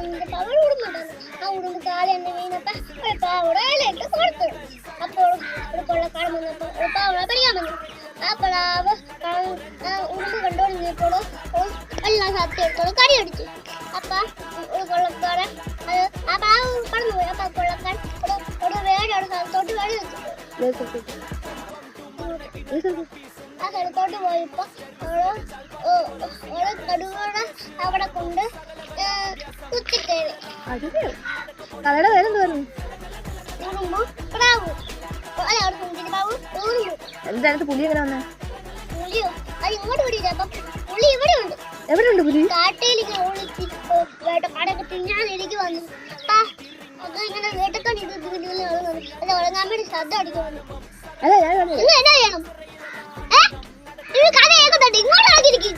അവൾ ഉടുന്നുണ്ടായിരുന്നു. ആ ഉടുമ്പ് കാലി എന്നെ വീണപ്പോ ഒരു പാവടയിലേക്ക് കൊടുത്തു. അപ്പോൾ ഒരു കൊള്ളക്കാരൻ വന്നപ്പോൾ ഒരു പാവട പിടിക്കാൻ വന്നു. ആ പടാവ് ഉടുമ്പ് കണ്ടോണ്ടിരുന്നപ്പോൾ എല്ലാം സത്യം എടുത്തോളം കടി അടിച്ചു. അപ്പൊ ഒരു കൊള്ളക്കാരൻ ആ പാവ് കടന്നുപോയി. അപ്പൊ കൊള്ളക്കാരൻ ഒരു വേറെ ഒരു സ്ഥലത്തോട്ട് വേടി വെച്ചു. ആ സ്ഥലത്തോട്ട് പോയപ്പോ അവള് കടുവയുടെ അവിടെ കൊണ്ട് കുത്തിക്കേറി. കഥയുടെ പേരെന്തായിരുന്നു? എന്താണ് പുലി എങ്ങനെ വന്നേ? പുലിയോ അത് ഇങ്ങോട്ട് പിടിയില്ല. അപ്പൊ പുലി ഇവിടെ ഉണ്ട്. എവിടെയുണ്ട് പുലി? കാട്ടയിലേക്ക് ഒളിച്ച് വേട്ടപ്പാടൊക്കെ തിന്നാൻ എനിക്ക് വന്നു. അത് ഇങ്ങനെ വേട്ടക്കാൻ ഇത് ഉറങ്ങാൻ വേണ്ടി ശ്രദ്ധ അടിക്കാൻ വന്നു. അല്ല ഞാൻ എന്നാ ചെയ്യണം? കഥ കേൾക്കുന്നുണ്ട്. ഇങ്ങോട്ട് ഇറങ്ങിയിരിക്കും.